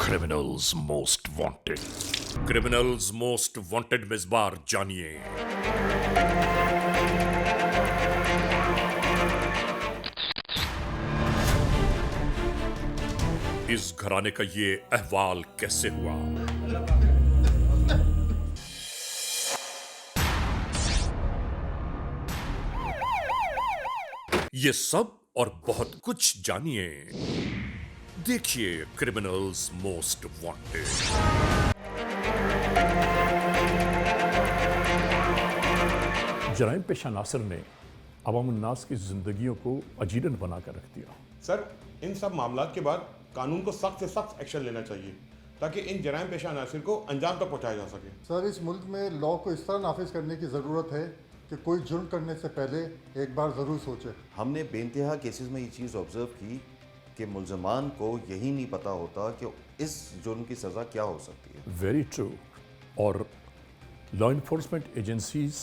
Criminals most wanted. Criminals most wanted में इस बार जानिए इस घराने का ये अहवाल कैसे हुआ। ये सब और बहुत कुछ जानिए। देखिए क्रिमिनल्स मोस्ट वांटेड। जराइम पेशा नासिर ने अवाम उन्नास की जिंदगियों को अजीरन बनाकर रख दिया। सर, इन सब मामलात के बाद कानून को सख्त से सख्त एक्शन लेना चाहिए ताकि इन जराइम पेशा अनासिर को अंजाम तक पहुंचाया जा सके। सर, इस मुल्क में लॉ को इस तरह नाफिज करने की ज़रूरत है कि कोई जुर्म करने से पहले एक बार ज़रूर सोचे। हमने बेइंतहा केसेस में ये चीज़ ऑब्ज़र्व की कि मुल्ज़मान को यही नहीं पता होता कि इस जुर्म की सज़ा क्या हो सकती है। Very true. और लॉ इन्फोर्समेंट एजेंसीज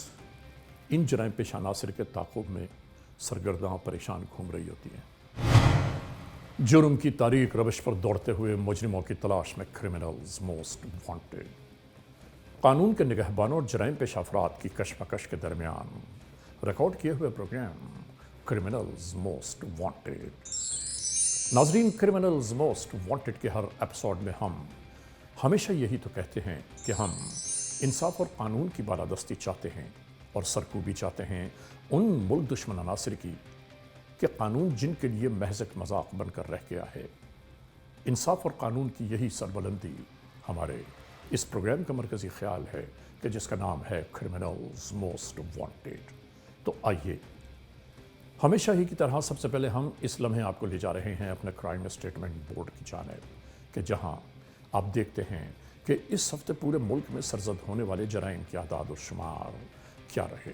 इन जराइम पेशा अनासिर के ताक़ुब में सरगर्दा परेशान घूम रही होती हैं। जुर्म की तारीख रविश पर दौड़ते हुए मुजरिमों की तलाश में क्रिमिनल्स मोस्ट वांटेड। कानून के निगहबानों और जराइम पेशा अफराद की कशमकश के दरमियान रिकॉर्ड किए हुए प्रोग्राम क्रिमिनल्स मोस्ट वांटेड। नाजरीन, क्रिमिनल्स मोस्ट वांटेड के हर एपिसोड में हम हमेशा यही तो कहते हैं कि हम इंसाफ और कानून की बालादस्ती चाहते हैं और सरकूबी चाहते हैं उन मुल्क दुश्मन अनासिर की कि कानून जिनके लिए महज एक मजाक बनकर रह गया है। इंसाफ और कानून की यही सरबलंदी हमारे इस प्रोग्राम का मरकज़ी ख्याल है कि जिसका नाम है क्रिमिनल्स मोस्ट वांटेड। तो आइए, हमेशा ही की तरह सबसे पहले हम इस लम्हे आपको ले जा रहे हैं अपने क्राइम स्टेटमेंट बोर्ड की जानिब कि जहां आप देखते हैं कि इस हफ्ते पूरे मुल्क में सरजद होने वाले जराइम की आदाद और शुमार क्या रहे।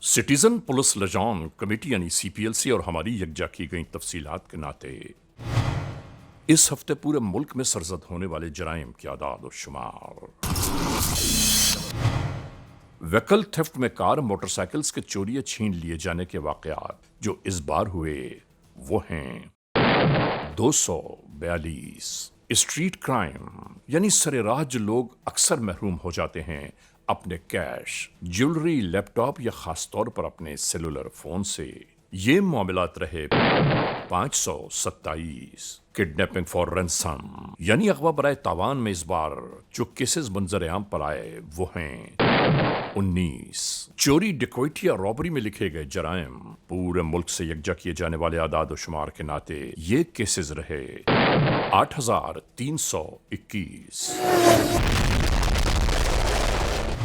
सिटीजन पुलिस लजान कमेटी यानी CPLC और हमारी यकजा की गई तफसीलात के नाते इस हफ्ते पूरे मुल्क में सरजद होने वाले जराइम की आदाद और शुमार। व्हीकल थेफ्ट में कार मोटरसाइकिल्स के चोरी छीन लिए जाने के वाकयात जो इस बार हुए वो हैं 242। स्ट्रीट क्राइम यानी सरेराह जो लोग अक्सर महरूम हो जाते हैं अपने कैश, ज्वेलरी, लैपटॉप या खास तौर पर अपने सेलुलर फोन से। ये मामलात रहे 527। किडनैपिंग फॉर रैंसम यानी अगवा बराए तावान में इस बार जो केसेस मंजर आम पर आए वो हैं 19। चोरी, डिकॉइटी या रॉबरी में लिखे गए जराइम पूरे मुल्क से यकजा किए जाने वाले आदाद और शुमार के नाते ये केसेस रहे 8321।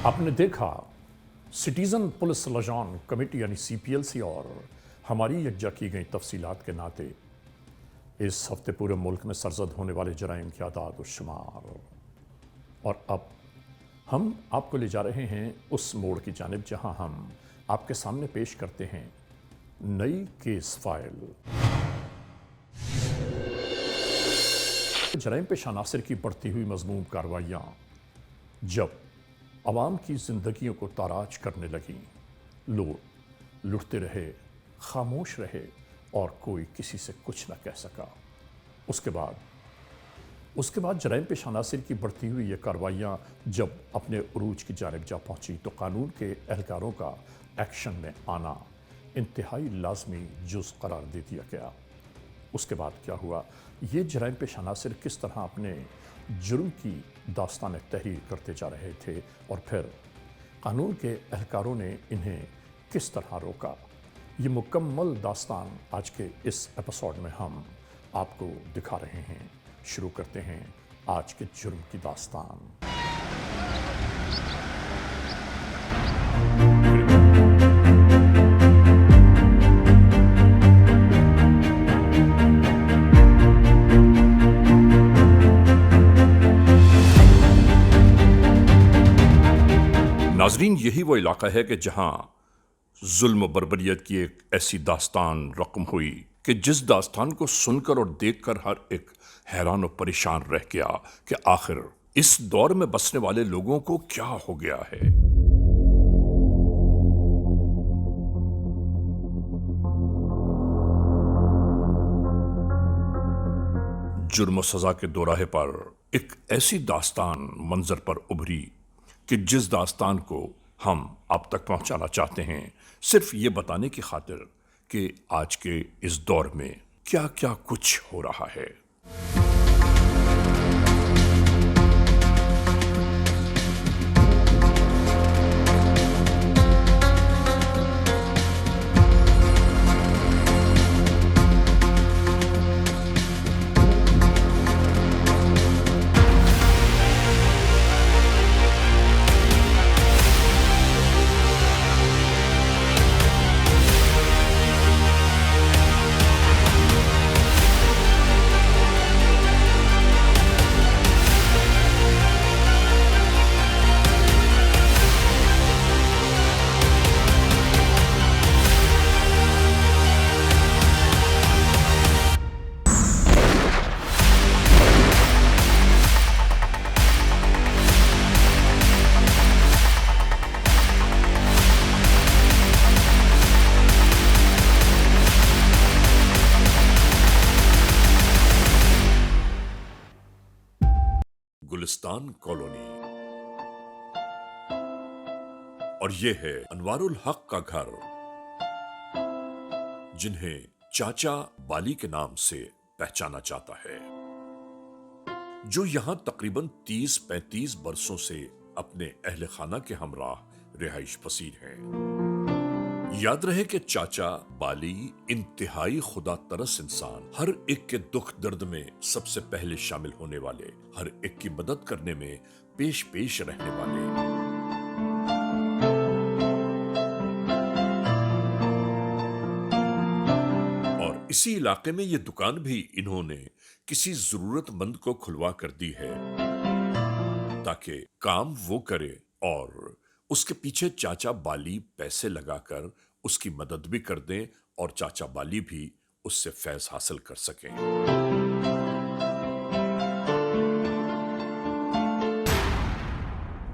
आपने देखा सिटीजन पुलिस लजान कमेटी यानी CPLC और हमारी यकजा की गई तफसीलात के नाते इस हफ्ते पूरे मुल्क में सरजद होने वाले जराइम की आदाद और शुमार। और अब हम आपको ले जा रहे हैं उस मोड़ की जानिब जहां हम आपके सामने पेश करते हैं नई केस फाइल। जराइम पेशा अनासिर की बढ़ती हुई मजमूम कार्रवाइयाँ जब अवाम की जिंदगियों को ताराज करने लगी, लोग लुटते रहे, खामोश रहे और कोई किसी से कुछ न कह सका। उसके बाद जराइम पेशा अनासिर की बढ़ती हुई ये कार्रवाइयाँ जब अपने उरूज की जानिब जा पहुँची तो कानून के एहलकारों का एक्शन में आना इंतहाई लाजमी जुज़ करार दे दिया गया। उसके बाद क्या हुआ, ये जराइम पेशा अनासिर किस तरह अपने जुर्म की दास्तान तहरीर करते जा रहे थे और फिर कानून के एहलकारों ने इन्हें किस तरह रोका, ये मुकम्मल दास्तान आज के इस एपिसोड में हम आपको दिखा रहे हैं। शुरू करते हैं आज के जुर्म की दास्तान। नाजरीन, यही वो इलाका है कि जहां जुल्म बर्बरियत की एक ऐसी दास्तान रकम हुई कि जिस दास्तान को सुनकर और देखकर हर एक हैरान और परेशान रह गया कि आखिर इस दौर में बसने वाले लोगों को क्या हो गया है। جرم و سزا کے دوراہے پر ایک ایسی داستان منظر پر ابھری کہ جس داستان کو ہم آپ تک پہنچانا چاہتے ہیں صرف یہ بتانے کی خاطر کہ آج کے اس دور میں کیا کیا کچھ ہو رہا ہے۔ گلستان کالونی، اور یہ ہے انوار الحق کا گھر، جنہیں چاچا بالی کے نام سے پہچانا جاتا ہے، جو یہاں تقریباً 30-35 برسوں سے اپنے اہل خانہ کے ہمراہ رہائش پذیر ہیں۔ یاد رہے کہ چاچا بالی انتہائی خدا ترس انسان، ہر ایک کے دکھ درد میں سب سے پہلے شامل ہونے والے، ہر ایک کی مدد کرنے میں پیش پیش رہنے والے۔ اور اسی علاقے میں یہ دکان بھی انہوں نے کسی ضرورت مند کو کھلوا کر دی ہے تاکہ کام وہ کرے اور اس کے پیچھے چاچا بالی پیسے لگا کر اس کی مدد بھی کر دیں اور چاچا بالی بھی اس سے فیض حاصل کر سکیں۔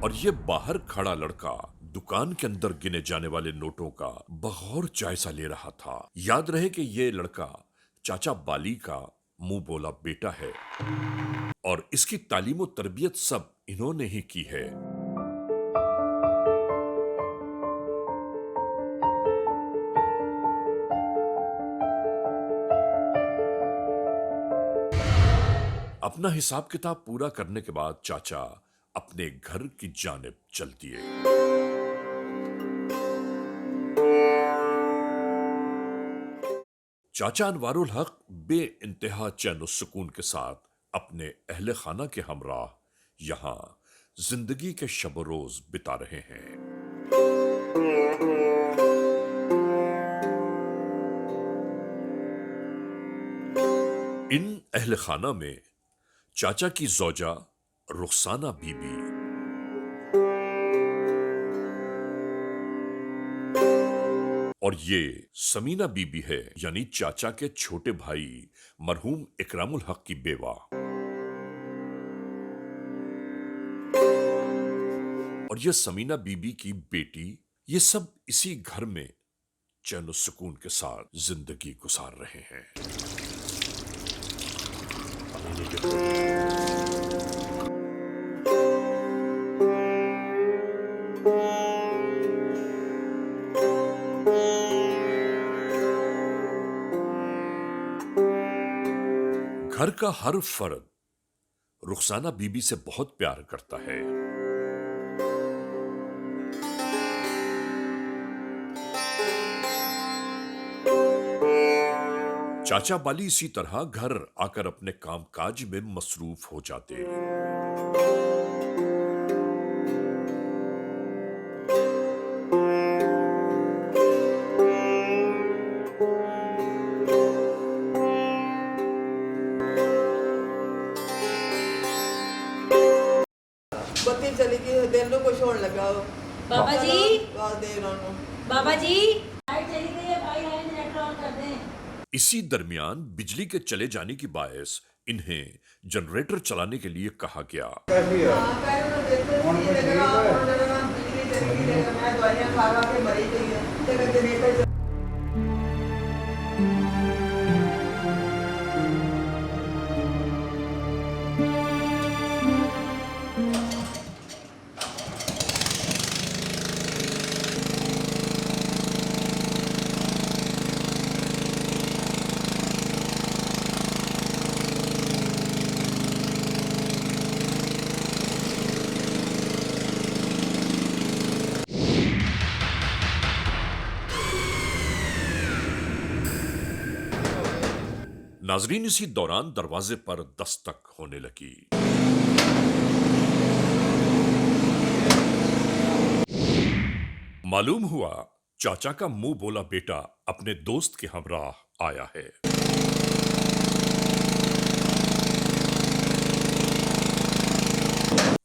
اور یہ باہر کھڑا لڑکا دکان کے اندر گنے جانے والے نوٹوں کا بغور جائزہ لے رہا تھا۔ یاد رہے کہ یہ لڑکا چاچا بالی کا منہ بولا بیٹا ہے اور اس کی تعلیم و تربیت سب انہوں نے ہی کی ہے۔ اپنا حساب کتاب پورا کرنے کے بعد چاچا اپنے گھر کی جانب چل دیے۔ چاچا انوار الحق بے انتہا چین و سکون کے ساتھ اپنے اہل خانہ کے ہمراہ یہاں زندگی کے شب و روز بتا رہے ہیں۔ ان اہل خانہ میں چاچا کی زوجہ رخسانہ بی بی، اور یہ سمینہ بی بی ہے، یعنی چاچا کے چھوٹے بھائی مرحوم اکرام الحق کی بیوہ، اور یہ سمینہ بی بی کی بیٹی۔ یہ سب اسی گھر میں چین و سکون کے ساتھ زندگی گزار رہے ہیں۔ گھر کا ہر فرد رخسانہ بی بی سے بہت پیار کرتا ہے۔ چاچا بالی اسی طرح گھر آ کر اپنے کام کاج میں مصروف ہو جاتے۔ بتی چلی گئی، دل کو کچھ ہونے لگا۔ بابا جی، بابا جی لائٹ چلی گئی ہے، بھائی لائٹ جنریٹر آن کر دیں۔ اسی درمیان بجلی کے چلے جانے کی باعث انہیں جنریٹر چلانے کے لیے کہا گیا۔ नाजरीन, इसी दौरान दरवाजे पर दस्तक होने लगी। मालूम हुआ चाचा का मुंह बोला बेटा अपने दोस्त के हमराह आया है।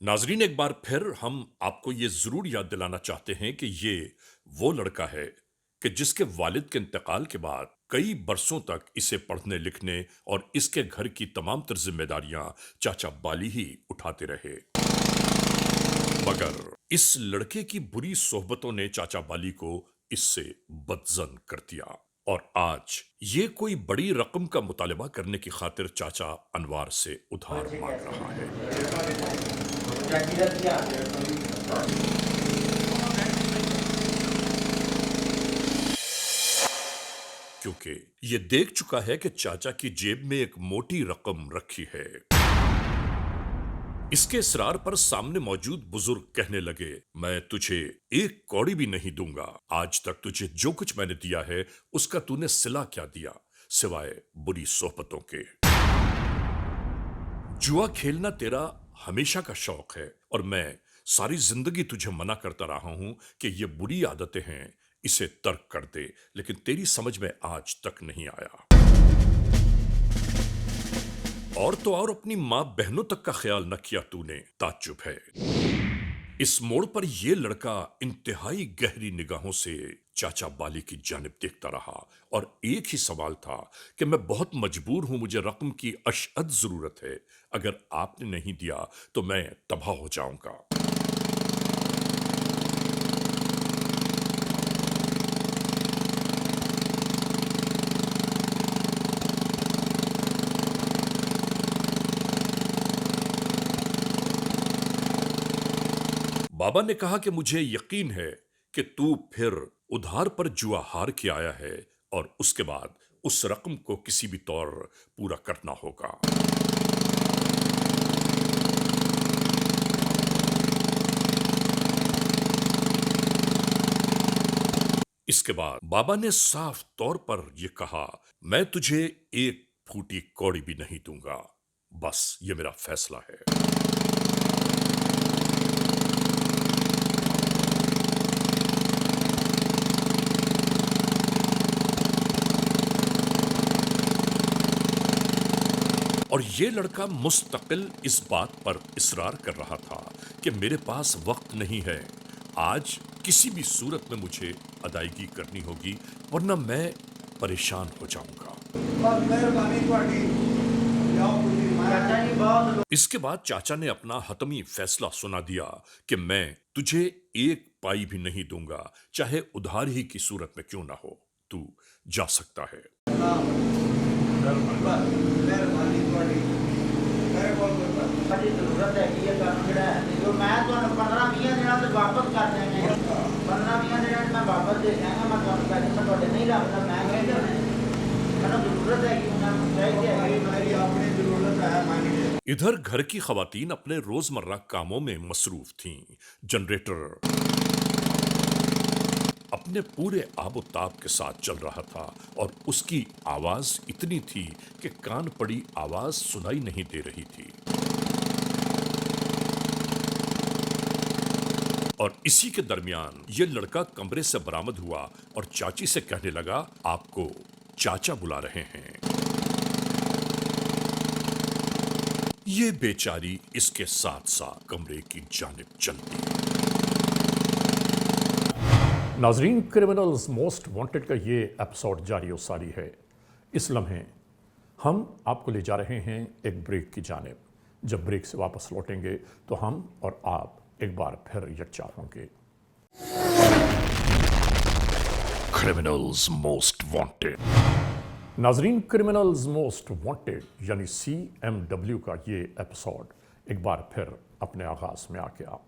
नाजरीन, एक बार फिर हम आपको ये जरूर याद दिलाना चाहते हैं कि ये वो लड़का है कि जिसके वालिद के इंतकाल के बाद कई बरसों तक इसे पढ़ने लिखने और इसके घर की तमाम तर जिम्मेदारियां चाचा बाली ही उठाते रहे। मगर इस लड़के की बुरी सोहबतों ने चाचा बाली को इससे बदजन कर दिया और आज ये कोई बड़ी रकम का मुतालबा करने की खातिर चाचा अनवार से उधार मांग रहा है। क्योंकि ये देख चुका है कि चाचा की जेब में एक मोटी रकम रखी है। इसके इसरार पर सामने मौजूद बुजुर्ग कहने लगे, मैं तुझे एक कौड़ी भी नहीं दूंगा। आज तक तुझे जो कुछ मैंने दिया है उसका तूने सिला क्या दिया सिवाय बुरी सोहबतों के। जुआ खेलना तेरा हमेशा का शौक है और मैं सारी जिंदगी तुझे मना करता रहा हूं कि ये बुरी आदतें हैं, इसे तर्क कर दे, लेकिन तेरी समझ में आज तक नहीं आया। और तो और अपनी मां बहनों तक का ख्याल न किया तूने, ताज्जुब है। इस मोड़ पर यह लड़का इंतहाई गहरी निगाहों से चाचा बाली की जानिब देखता रहा और एक ही सवाल था कि मैं बहुत मजबूर हूं, मुझे रकम की अशअद जरूरत है, अगर आपने नहीं दिया तो मैं तबाह हो जाऊंगा। बाबा ने कहा कि मुझे यकीन है कि तू फिर उधार पर जुआ हार के आया है और उसके बाद उस रकम को किसी भी तौर पूरा करना होगा। इसके बाद बाबा ने साफ तौर पर यह कहा, मैं तुझे एक फूटी कौड़ी भी नहीं दूंगा, बस ये मेरा फैसला है। और ये लड़का मुस्तकिल इस बात पर इसरार कर रहा था कि मेरे पास वक्त नहीं है, आज किसी भी सूरत में मुझे अदायगी करनी होगी वरना मैं परेशान हो जाऊंगा। इसके बाद चाचा ने अपना हतमी फैसला सुना दिया कि मैं तुझे एक पाई भी नहीं दूंगा, चाहे उधार ही की सूरत में क्यों ना हो, तू जा सकता है। इधर घर की खवातीन अपने रोजमर्रा कामों में मसरूफ थीं। जनरेटर अपने पूरे आबोताब के साथ चल रहा था और उसकी आवाज इतनी थी कि कान पड़ी आवाज सुनाई नहीं दे रही थी। और इसी के दरमियान ये लड़का कमरे से बरामद हुआ और चाची से कहने लगा, आपको चाचा बुला रहे हैं। ये बेचारी इसके साथ साथ कमरे की जानिब चलती। नाजरीन, क्रिमिनल्स मोस्ट वांटेड का ये एपिसोड जारी और सारी है। इस लम्हे हम आपको ले जा रहे हैं एक ब्रेक की जानिब। जब ब्रेक से वापस लौटेंगे तो हम और आप एक बार फिर यकजा होंगे। Criminals most wanted. नाजरीन, क्रिमिनल्स मोस्ट वांटेड यानी CMW का ये एपिसोड एक बार फिर अपने आगाज में आ गया।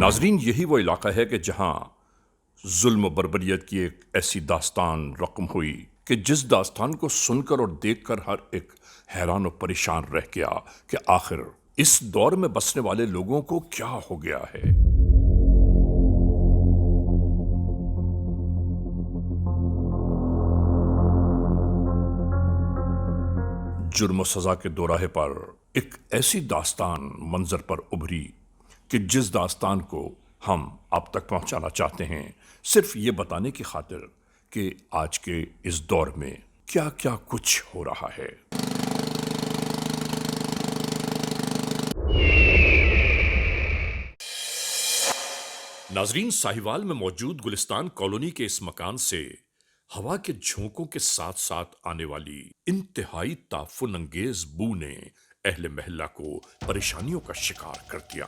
नाजरीन, यही वो इलाका है कि जहां जुल्म बर्बरियत की एक ऐसी दास्तान रकम हुई کہ جس داستان کو سن کر اور دیکھ کر ہر ایک حیران و پریشان رہ گیا کہ آخر اس دور میں بسنے والے لوگوں کو کیا ہو گیا ہے۔ جرم و سزا کے دوراہے پر ایک ایسی داستان منظر پر ابھری کہ جس داستان کو ہم آپ تک پہنچانا چاہتے ہیں صرف یہ بتانے کی خاطر کہ آج کے اس دور میں کیا کیا کچھ ہو رہا ہے۔ ناظرین، ساہیوال میں موجود گلستان کالونی کے اس مکان سے ہوا کے جھونکوں کے ساتھ ساتھ آنے والی انتہائی تعفن انگیز بو نے اہل محلہ کو پریشانیوں کا شکار کر دیا۔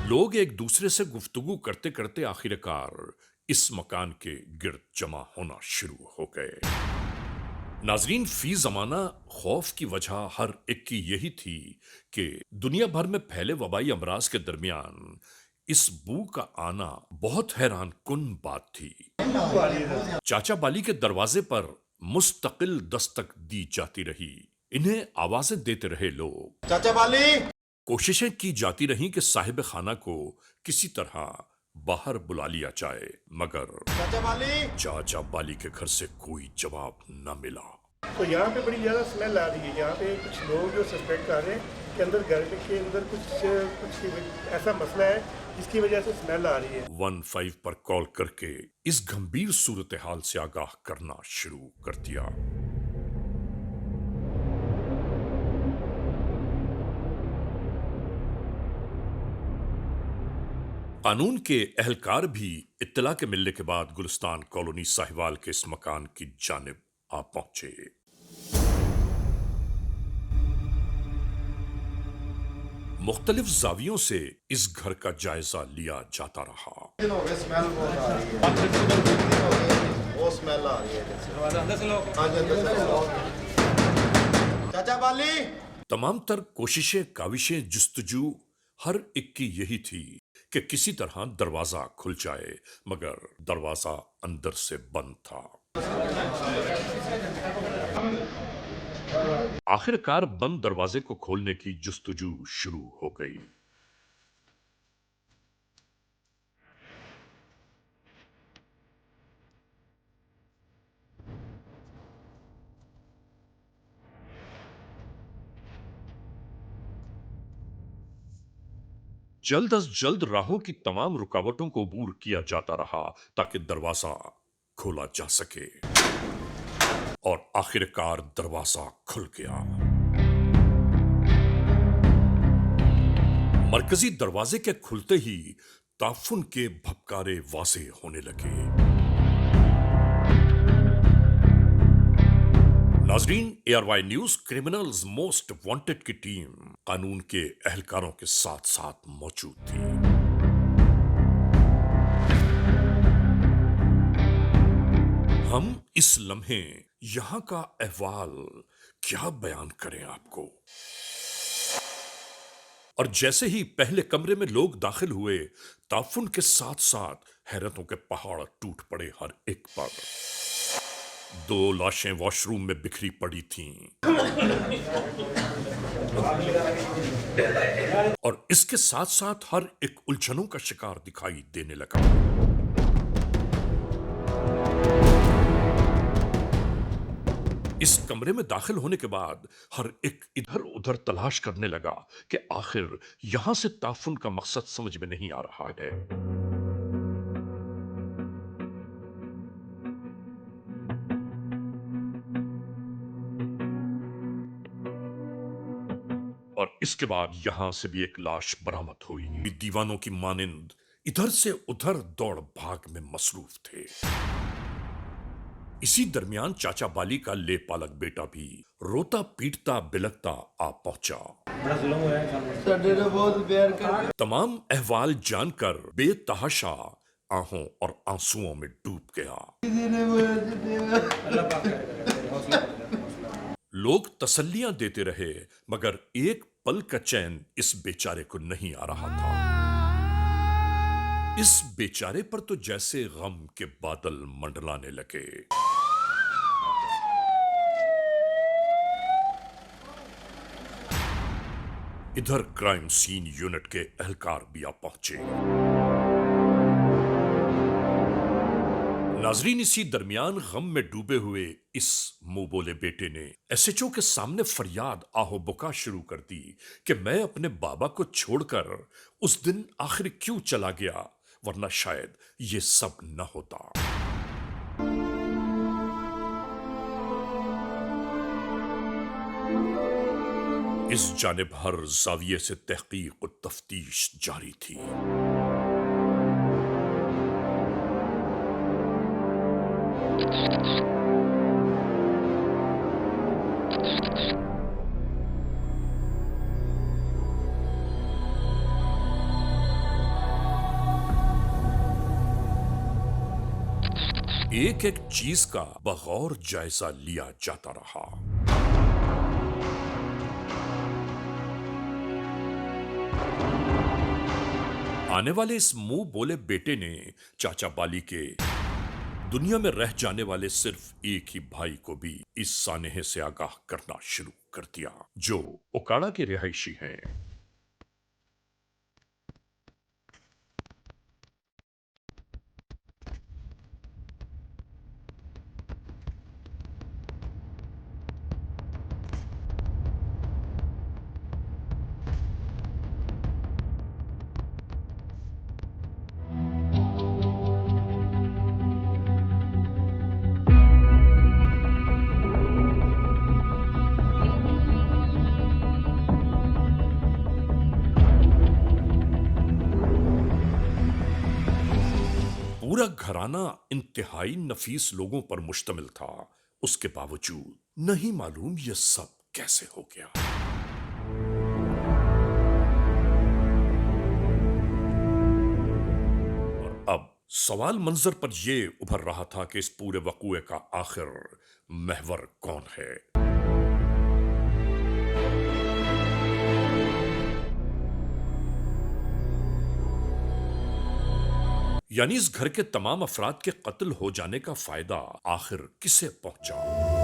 لوگ ایک دوسرے سے گفتگو کرتے کرتے آخرکار اس مکان کے گرد جمع ہونا شروع ہو گئے۔ ناظرین، فی زمانہ خوف کی وجہ ہر ایک کی یہی تھی کہ دنیا بھر میں پھیلے وبائی امراض کے درمیان اس بو کا آنا بہت حیران کن بات تھی۔ چاچا بالی کے دروازے پر مستقل دستک دی جاتی رہی، انہیں آوازیں دیتے رہے لوگ، چاچا بالی، کوششیں کی جاتی رہیں کہ صاحب خانہ کو کسی طرح باہر بلا لیا جائے، مگر چاچا بالی کے گھر سے کوئی جواب نہ ملا۔ تو یہاں پہ بڑی زیادہ سمیل آ رہی ہے، یہاں پہ کچھ لوگ جو سسپیکٹ کر رہے ہیں کہ اندر گھر کے اندر کچھ ایسا مسئلہ ہے جس کی وجہ سے سمیل آ رہی ہے۔ 15 پر کال کر کے اس گھمبیر صورتحال سے آگاہ کرنا شروع کر دیا۔ قانون کے اہلکار بھی اطلاع کے ملنے کے بعد گلستان کالونی ساہیوال کے اس مکان کی جانب آ پہنچے۔ مختلف زاویوں سے اس گھر کا جائزہ لیا جاتا رہا۔ چاچا بالی، تمام تر کوششیں، کاوشیں، جستجو ہر ایک کی یہی تھی کہ کسی طرح دروازہ کھل جائے، مگر دروازہ اندر سے بند تھا۔ آخرکار بند دروازے کو کھولنے کی جستجو شروع ہو گئی۔ جلد از جلد راہوں کی تمام رکاوٹوں کو عبور کیا جاتا رہا تاکہ دروازہ کھولا جا سکے، اور آخرکار دروازہ کھل گیا۔ مرکزی دروازے کے کھلتے ہی تعفن کے بھبکارے واضح ہونے لگے۔ ناظرین، ARY news criminals most wanted کی ٹیم قانون کے اہلکاروں کے ساتھ ساتھ موجود تھی۔ ہم اس لمحے یہاں کا احوال کیا بیان کریں آپ کو؟ اور جیسے ہی پہلے کمرے میں لوگ داخل ہوئے، تعفن کے ساتھ ساتھ حیرتوں کے پہاڑ ٹوٹ پڑے ہر ایک پر۔ 2 لاشیں واش روم میں بکھری پڑی تھیں، اور اس کے ساتھ ساتھ ہر ایک الجھنوں کا شکار دکھائی دینے لگا۔ اس کمرے میں داخل ہونے کے بعد ہر ایک ادھر ادھر تلاش کرنے لگا کہ آخر یہاں سے تعفن کا مقصد سمجھ میں نہیں آ رہا ہے۔ اور اس کے بعد یہاں سے بھی ایک لاش برآمد ہوئی۔ دیوانوں کی مانند ادھر سے ادھر دوڑ بھاگ میں مصروف تھے۔ اسی درمیان چاچا بالی کا لے پالک بیٹا بھی روتا پیٹتا بلکتا آ پہنچا۔ تمام احوال جان کر بے تحاشا آہوں اور آنسوؤں میں ڈوب گیا۔ لوگ تسلیاں دیتے رہے، مگر ایک پل کا چین اس بیچارے کو نہیں آ رہا تھا۔ اس بیچارے پر تو جیسے غم کے بادل منڈلانے لگے. ادھر کرائم سین یونٹ کے اہلکار بھی آ پہنچے. ناظرین، اسی درمیان غم میں ڈوبے ہوئے اس منہ بولے بیٹے نے ایس ایچ او کے سامنے فریاد آہو بکا شروع کر دی کہ میں اپنے بابا کو چھوڑ کر اس دن آخر کیوں چلا گیا، ورنہ شاید یہ سب نہ ہوتا. اس جانب ہر زاویے سے تحقیق و تفتیش جاری تھی. ایک ایک چیز کا بغور جائزہ لیا جاتا رہا. آنے والے اس منہ بولے بیٹے نے چاچا بالی کے دنیا میں رہ جانے والے صرف ایک ہی بھائی کو بھی اس سانحے سے آگاہ کرنا شروع کر دیا، جو اوکاڑا کے رہائشی ہیں. پورا گھرانہ انتہائی نفیس لوگوں پر مشتمل تھا. اس کے باوجود نہیں معلوم یہ سب کیسے ہو گیا. اور اب سوال منظر پر یہ ابھر رہا تھا کہ اس پورے وقوعے کا آخر محور کون ہے. یعنی اس گھر کے تمام افراد کے قتل ہو جانے کا فائدہ آخر کسے پہنچا؟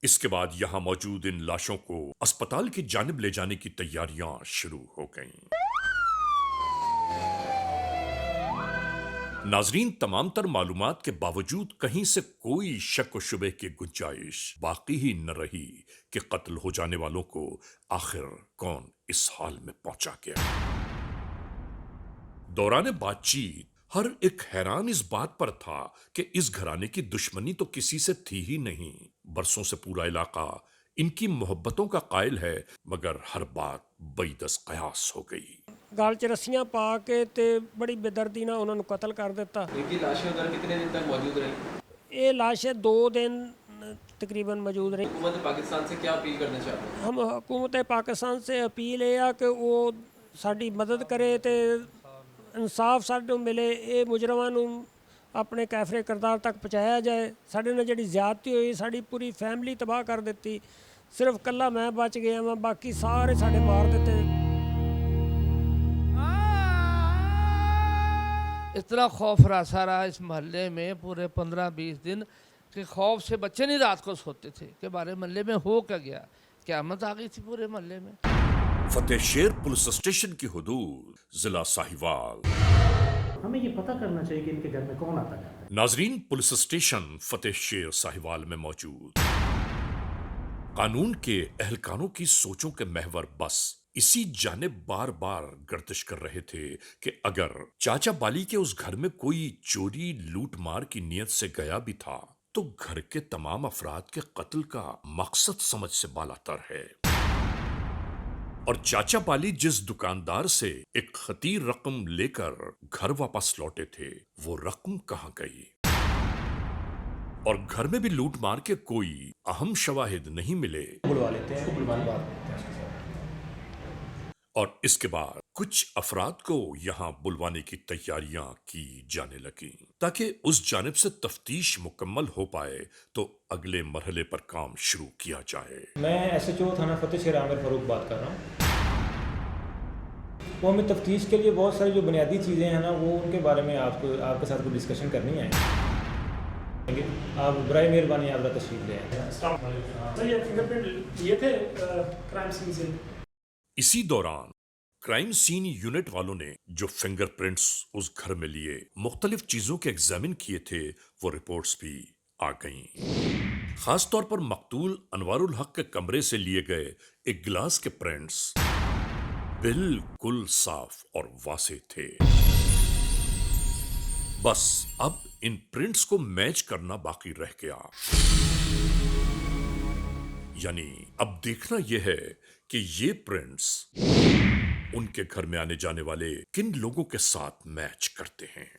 اس کے بعد یہاں موجود ان لاشوں کو اسپتال کی جانب لے جانے کی تیاریاں شروع ہو گئیں. ناظرین، تمام تر معلومات کے باوجود کہیں سے کوئی شک و شبہ کی گنجائش باقی ہی نہ رہی کہ قتل ہو جانے والوں کو آخر کون اس حال میں پہنچا گیا. دوران بات چیت ہر ایک حیران اس بات پر تھا کہ اس گھرانے کی دشمنی تو کسی سے تھی ہی نہیں. برسوں سے پورا علاقہ ان کی محبتوں کا قائل ہے، مگر ہر بات بعیدس قیاس ہو گئی. گال چ رسیاں پا کے تے بڑی بے دردی نال انہوں نے قتل کر دیتا. ان کی لاشیں ادھر کتنے دن تک موجود رہی؟ یہ لاشیں 2 دن تقریباً موجود رہی. حکومت پاکستان سے کیا اپیل کرنا چاہتے ہیں؟ ہم حکومت پاکستان سے اپیل ہے کہ وہ ساری مدد کرے تے انصاف سانوں ملے. یہ مجرماں نوں اپنے کیفرے کردار تک پہنچایا جائے. ساڈے نال جڑی زیادتی ہوئی ساری پوری فیملی تباہ کر دیتی. صرف کلا میں بچ گیا ہاں، باقی سارے ساڈے مار دیتے. اتنا خوف راسا رہا اس محلے میں پورے 15-20 دن کہ خوف سے بچے نہیں رات کو سوتے تھے کہ ہمارے محلے میں ہو کیا گیا. قیامت آ گئی تھی پورے محلے میں. فتح شیر پولیس اسٹیشن کی حدود، ضلع ساہیوال. ہمیں یہ پتہ کرنا چاہیے کہ ان کے گھر میں کون آتا جاتا ہے. ناظرین، پولیس اسٹیشن فتح شیر ساہیوال میں موجود قانون کے اہلکاروں کی سوچوں کے محور بس اسی جانب بار بار گردش کر رہے تھے کہ اگر چاچا بالی کے اس گھر میں کوئی چوری لوٹ مار کی نیت سے گیا بھی تھا تو گھر کے تمام افراد کے قتل کا مقصد سمجھ سے بالاتر ہے. اور چاچا بالی جس دکاندار سے ایک خطیر رقم لے کر گھر واپس لوٹے تھے، وہ رقم کہاں گئی؟ और घर में भी लूट मार के कोई अहम शवाहिद नहीं मिले बुलवा लेते हैं, बुलवाने बात करते हैं उसके साथ। और इसके बाद कुछ अफराद को यहाँ बुलवाने की तैयारियां की जाने लगी ताकि उस जानिब से तफ्तीश मुकम्मल हो पाए तो अगले मरहले पर काम शुरू किया जाए। मैं SHO थाना फतेह शेर आमिर फारूक बात कर रहा हूँ। वो हमें तफ्तीश के लिए बहुत सारी जो बुनियादी चीज़ें हैं ना, वो उनके बारे में आपके साथ कोई डिस्कशन करनी है। आप बराए मेहरबानी आप तशरीफ ले आए। सर ये फिंगरप्रिंट ये थे क्राइम सीन से। इसी दौरान क्राइम सीन यूनिट वालों ने जो फिंगरप्रिंट्स उस घर में लिए मुख्तलिफ चीजों के एग्जामिन किए थे वो रिपोर्ट्स भी आ गईं। खास तौर पर मकतूल अनवारुल हक के कमरे से लिए गए एक गिलास के प्रिंट्स बिल्कुल साफ और वासे थे। बस अब इन प्रिंट्स को मैच करना बाकी रह गया। यानी अब देखना यह है कि ये प्रिंट्स उनके घर में आने जाने वाले किन लोगों के साथ मैच करते हैं।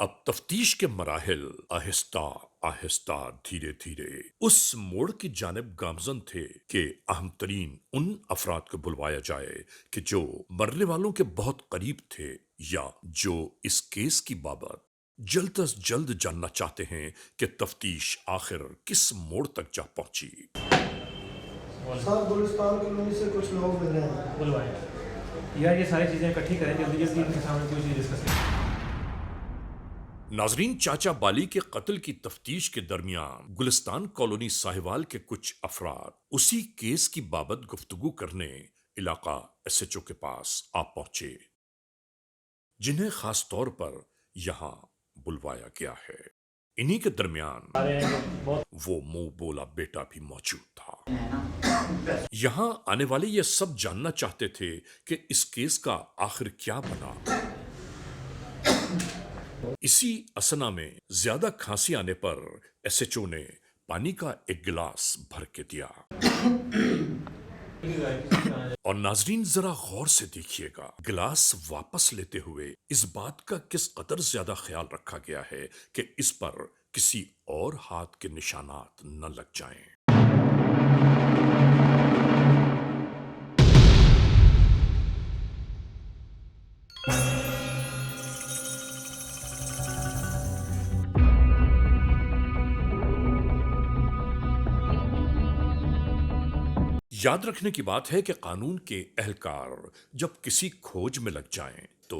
अब तफ्तीश के मराहिल आहिस्ता आहिस्ता धीरे धीरे उस मोड़ की जानिब गामजन थे कि अहम तरीन उन अफराद को बुलवाया जाए कि जो मरने वालों के बहुत करीब थे या जो इस केस की बाबत जल्द अज जल्द जानना चाहते हैं कि तफ्तीश आखिर किस मोड़ तक जा पहुंची। सर गुलिस्तान कॉलोनी से कुछ लोग मिल रहे हैं। बुलवाएं यार, ये सारी चीज़ें इकट्ठी करें जल्दी जल्दी, इनके सामने कोई चीज़ डिस्कस करें। नाजरीन, चाचा बाली के कत्ल की तफ्तीश के दरमियान गुलिस्तान कॉलोनी साहिवाल के कुछ अफराद उसी केस की बाबत गुफ्तगू करने इलाका SHO के पास आ पहुंचे, जिन्हें खास तौर पर यहां बुलवाया गया है। इन्हीं के दरमियान वो मुंह बोला बेटा भी मौजूद था। यहां आने वाले ये सब जानना चाहते थे कि इस केस का आखिर क्या बना। इसी असना में ज्यादा खांसी आने पर SHO ने पानी का एक गिलास भर के दिया। और नाजरीन जरा गौर से देखिएगा, गिलास वापस लेते हुए इस बात का किस कदर ज्यादा ख्याल रखा गया है कि इस पर किसी और हाथ के निशानात न लग जाएं। याद रखने की बात है कि कानून के एहलकार जब किसी खोज में लग जाएं तो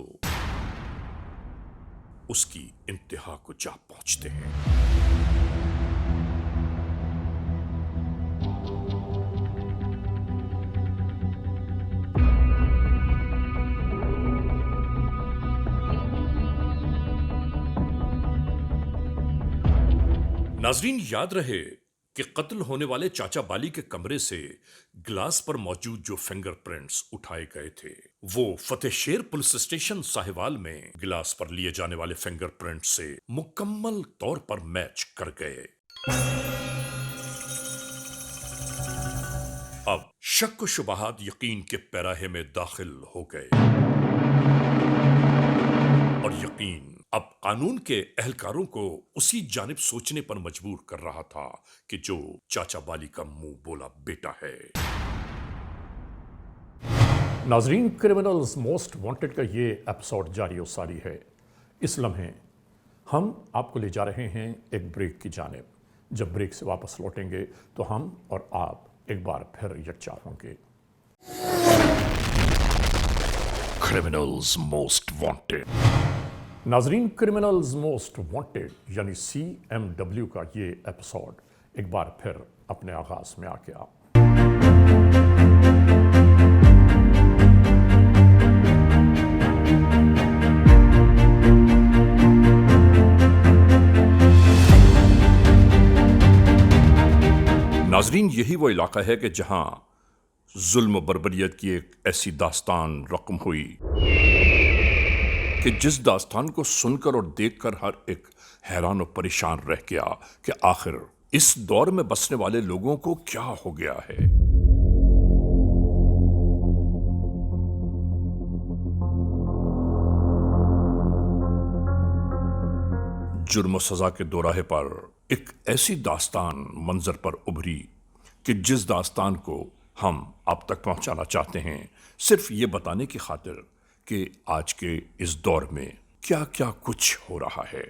उसकी इंतहा को जा पहुंचते हैं। नाजरीन, याद रहे कि कत्ल होने वाले चाचा बाली के कमरे से गिलास पर मौजूद जो फिंगरप्रिंट्स उठाए गए थे वो फतेह शेर पुलिस स्टेशन साहिवाल में गिलास पर लिए जाने वाले फिंगरप्रिंट से मुकम्मल तौर पर मैच कर गए। अब शक व शुबहात यकीन के पैराहे में दाखिल हो गए और यकीन अब कानून के एहलकारों को उसी जानिब सोचने पर मजबूर कर रहा था कि जो चाचा बाली का मुंह बोला बेटा है। नाजरीन, क्रिमिनल्स मोस्ट वांटेड का ये एपिसोड जारी और सारी है। इस लम्हे हम आपको ले जा रहे हैं एक ब्रेक की जानिब। जब ब्रेक से वापस लौटेंगे तो हम और आप एक बार फिर यकजा होंगे। Criminals most wanted. नाजरीन, क्रिमिनल्स मोस्ट वांटेड यानी CMW का ये एपिसोड एक बार फिर अपने आगाज में आ गया। नाजरीन, यही वो इलाका है कि जहां जुल्म बर्बरियत की एक ऐसी दास्तान रकम हुई कि जिस दास्तान को सुनकर और देखकर हर एक हैरान और परेशान रह गया कि आखिर इस दौर में बसने वाले लोगों को क्या हो गया है। जुर्म सजा के दोराहे पर एक ऐसी दास्तान मंजर पर उभरी कि जिस दास्तान को हम आप तक पहुंचाना चाहते हैं सिर्फ ये बताने की खातिर कि आज के इस दौर में क्या क्या कुछ हो रहा है।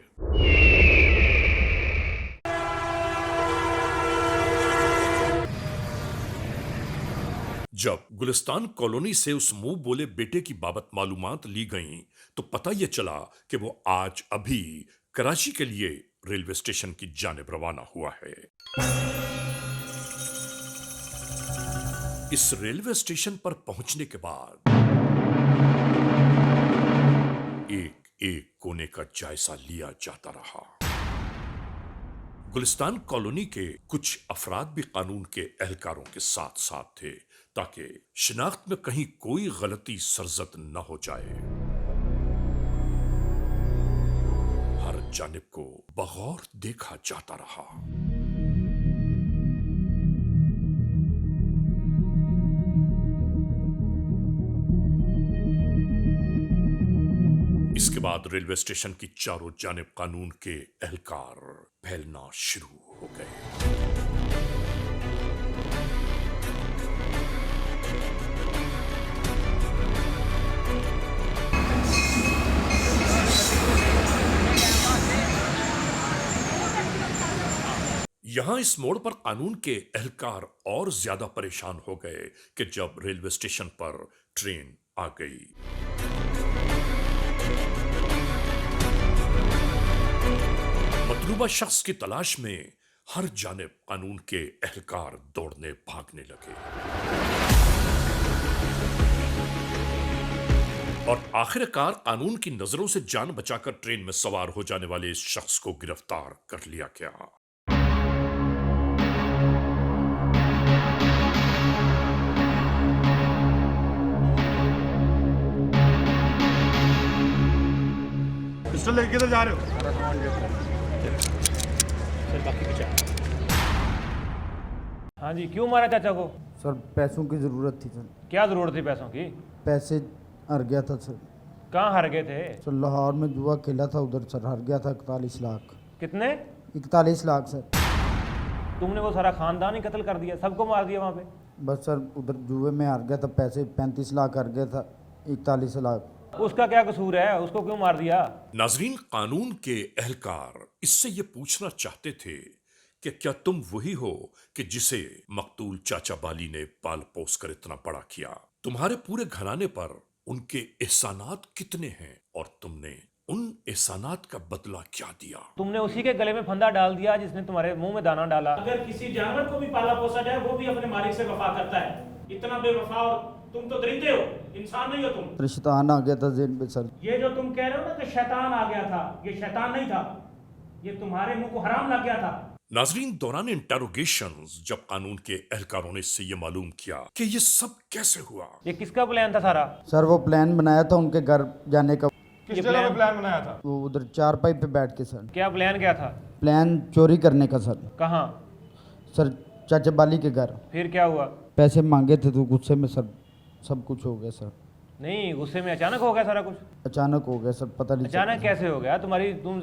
जब गुलिस्तान कॉलोनी से उस मुंह बोले बेटे की बाबत मालूमात ली गईं तो पता ये चला कि वो आज अभी कराची के लिए रेलवे स्टेशन की जानिब रवाना हुआ है। इस रेलवे स्टेशन पर पहुंचने के बाद एक एक कोने का जायजा लिया जाता रहा। गुलिस्तान कॉलोनी के कुछ अफराद भी कानून के एहलकारों के साथ साथ थे ताकि शिनाख्त में कहीं कोई गलती सरजद न हो जाए। हर जानिब को बगौर देखा जाता रहा। इसके बाद रेलवे स्टेशन की चारों जानिब कानून के एहलकार फैलना शुरू हो गए। यहां इस मोड़ पर कानून के एहलकार और ज्यादा परेशान हो गए कि जब रेलवे स्टेशन पर ट्रेन आ गई। मतलूबा शख्स की तलाश में हर जानिब कानून के एहलकार दौड़ने भागने लगे और आखिरकार कानून की नजरों से जान बचाकर ट्रेन में सवार हो जाने वाले इस शख्स को गिरफ्तार कर लिया गया। पिस्टल लेके किधर जा रहे हो? हाँ जी, क्यों मारा चाचा को? सर पैसों की ज़रूरत थी सर। क्या ज़रूरत थी पैसों की? पैसे हार गया था सर। कहाँ हार गए थे? सर लाहौर में जुआ खेला था, उधर सर हार गया था 41 लाख। कितने? 41 लाख सर। तुमने वो सारा खानदान ही कत्ल कर दिया, सबको मार दिया वहाँ पे? बस सर उधर जुए में हार गया था, पैसे 35 लाख हार गया था, 41 लाख। उसका क्या कसूर है, उसको क्यों मार दिया? नाजरीन, कानून के एहलकार इससे ये पूछना चाहते थे कि क्या तुम वही हो कि जिसे मकतूल चाचा बाली ने पाल पोस कर इतना बड़ा किया? तुम्हारे पूरे घराने पर उनके एहसानात कितने हैं और तुमने उन एहसानात का बदला क्या दिया? तुमने उसी के गले में फंदा डाल दिया जिसने तुम्हारे मुंह में दाना डाला। अगर किसी जानवर को भी पाला पोसा जाए वो भी अपने मालिक से वफा करता है। इतना बेवफा, और तुम तो दरिंदे हो, इंसान नहीं हो तुम। शैतान आ गया था ज़हन पे सर। ये जो तुम कह रहे हो ना कि शैतान आ गया था, ये शैतान नहीं था, ये तुम्हारे मुंह को हराम लग गया था। नाजरीन, दौरान इंटेरोगेशंस जब कानून के एहलकारों ने इससे ये मालूम किया कि ये सब कैसे हुआ। ये किसका प्लान था सारा? सर वो प्लान बनाया था उनके घर जाने का। किस जगह पे प्लान बनाया था? वो उधर चारपाई पे बैठ के सर। क्या प्लान क्या था? प्लान चोरी करने का सर। कहाँ? सर चाचा बाली के घर। फिर क्या हुआ? पैसे मांगे थे तो गुस्से में सर सब कुछ हो गया सर। नहीं, गुस्से में अचानक हो गया सारा कुछ? अचानक हो गया सर, पता नहीं। अचानक कैसे हो गया? तुम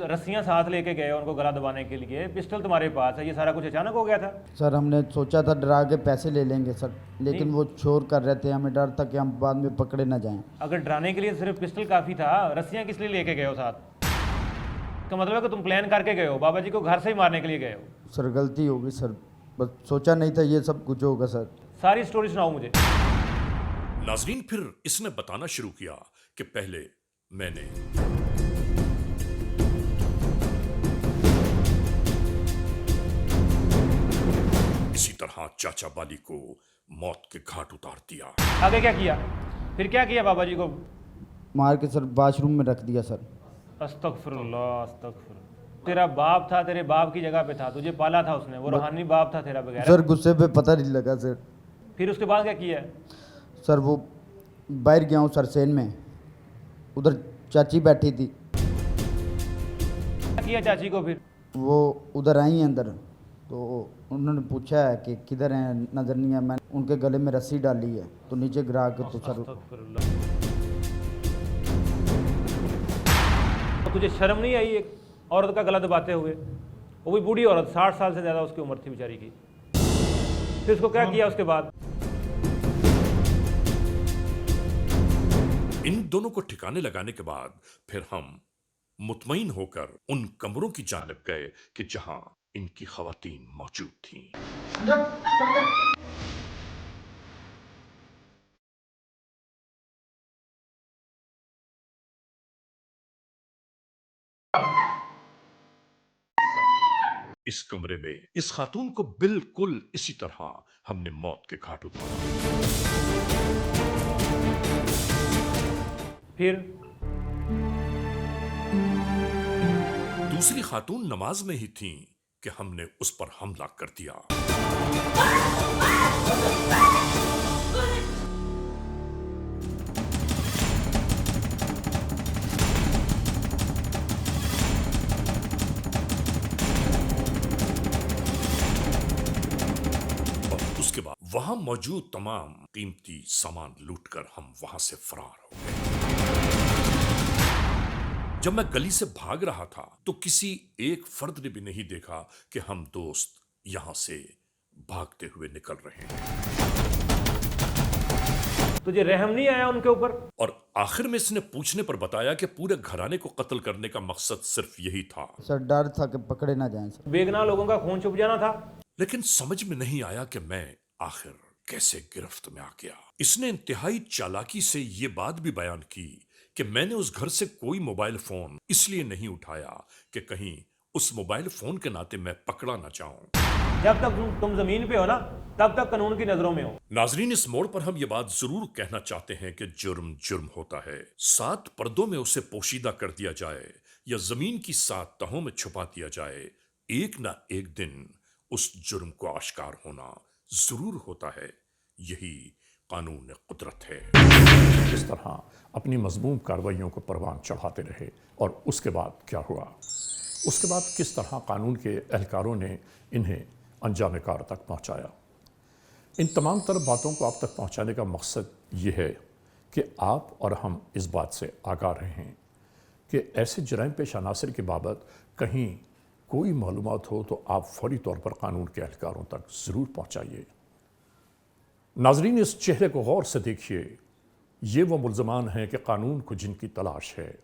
रस्सियां साथ लेके गए उनको गला दबाने के लिए, पिस्टल तुम्हारे पास है, ये सारा कुछ अचानक हो गया था? सर हमने सोचा था डरा के पैसे ले लेंगे सर, लेकिन वो शोर कर रहे थे, हमें डर था कि हम बाद में पकड़े ना जाएं। अगर डराने के लिए सिर्फ पिस्टल काफ़ी था, रस्सियां किस लिए लेके गए हो साथ? का मतलब है कि तुम प्लान करके गए हो, बाबा जी को घर से ही मारने के लिए गए हो? सर गलती हो गई सर, बस सोचा नहीं था ये सब कुछ होगा सर। सारी स्टोरी सुनाओ मुझे। नाजरीन, फिर इसने बताना शुरू किया कि पहले मैंने इसी तरह चाचा बाली को मौत के घाट उतार दिया। आगे क्या किया? फिर क्या किया बाबा जी को? मार के सर वाशरूम में रख दिया सर। अस्तगफिरुल्लाह, अस्तगफिरुल्लाह। तेरा बाप था, तेरे बाप की जगह पे था, तुझे पाला था उसने, वो रूहानी बाप था तेरा बगैर। सर गुस्से पे पता नहीं लगा सर। फिर उसके बाद क्या किया? सर वो बाहर गया हूँ सरसेन में, उधर चाची बैठी थी। क्या किया चाची को? फिर वो उधर आई हैं अंदर, तो उन्होंने पूछा है कि किधर हैं, नज़र नहीं है। मैंने उनके गले में रस्सी डाली है तो नीचे गिरा के तो सर। तुझे शर्म नहीं आई? औरत का गला दबाते हुए, वो भी बूढ़ी औरत, 60 साल से ज़्यादा उसकी उम्र थी बेचारी की। फिर उसको क्या किया उसके बाद? इन दोनों को ठिकाने लगाने के बाद फिर हम मुतमईन होकर उन कमरों की जानिब गए कि जहां इनकी खवातीन मौजूद थीं। इस कमरे में इस खातून को बिल्कुल इसी तरह हमने मौत के घाट उतारा। फिर दूसरी खातून नमाज में ही थीं कि हमने उस पर हमला कर दिया। और उसके बाद वहां मौजूद तमाम कीमती सामान लूटकर हम वहां से फरार हो गए। जब मैं गली से भाग रहा था तो किसी एक फर्द ने भी नहीं देखा कि हम दोस्त यहां से भागते हुए निकल रहे हैं। तुझे रहम नहीं आया उनके ऊपर? और आखिर में इसने पूछने पर बताया कि पूरे घराने को कत्ल करने का मकसद सिर्फ यही था। सर डर था कि पकड़े ना जाएं सर। बेगुनाह लोगों का खून चुप जाना था। लेकिन समझ में नहीं आया कि मैं आखिर कैसे गिरफ्त में आ गया। इसने इंतहाई चालाकी से ये बात भी बयान की कि मैंने उस घर से कोई मोबाइल फोन इसलिए नहीं उठाया कि कहीं उस मोबाइल फोन के नाते मैं पकड़ा ना जाऊं। जब तक तुम जमीन पे हो ना, तब तक कानून की नजरों में हो। नाजरीन, इस मोड़ पर हम ये बात जरूर कहना चाहते हैं कि जुर्म जुर्म होता है। 7 पर्दों में उसे पोशीदा कर दिया जाए या जमीन की 7 तहों में छुपा दिया जाए, एक ना एक दिन उस जुर्म को आश्कार होना जरूर होता है। यही कानून कुदरत है। इस तरह अपनी मजमूम कार्रवाइयों को परवान चढ़ाते रहे। और उसके बाद क्या हुआ? उसके बाद किस तरह कानून के एहलकारों ने इन्हें अंजाम कार तक पहुंचाया? इन तमाम तर बातों को आप तक पहुंचाने का मकसद ये है कि आप और हम इस बात से आगाह रहें कि ऐसे जराइम पेश अनासर की बाबत कहीं कोई मालूमात हो तो आप फौरी तौर पर कानून के एहलकारों तक ज़रूर पहुंचाइए। नाजरीन, इस चेहरे को गौर से देखिए। ये वो मुल्ज़मान हैं कि कानून को जिनकी तलाश है।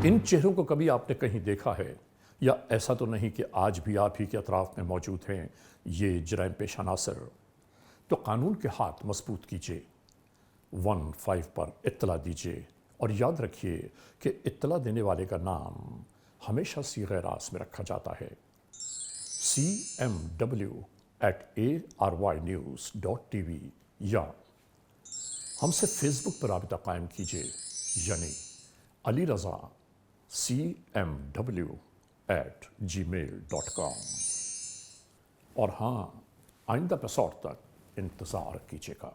इन चेहरों को कभी आपने कहीं देखा है? या ऐसा तो नहीं कि आज भी आप ही के अतराफ में मौजूद हैं ये जराइम पेश अनासर? तो कानून के हाथ मजबूत कीजिए, 15 पर इत्तला दीजिए और याद रखिए कि इत्तला देने वाले का नाम हमेशा सीग़े रास में रखा जाता है। cmw@arYnews.tv या हमसे फेसबुक पर राबिता कायम कीजिए, यानी अली रज़ा cmw@gmail.com। और हाँ, आइंदा एपिसोड तक इंतज़ार कीजिएगा।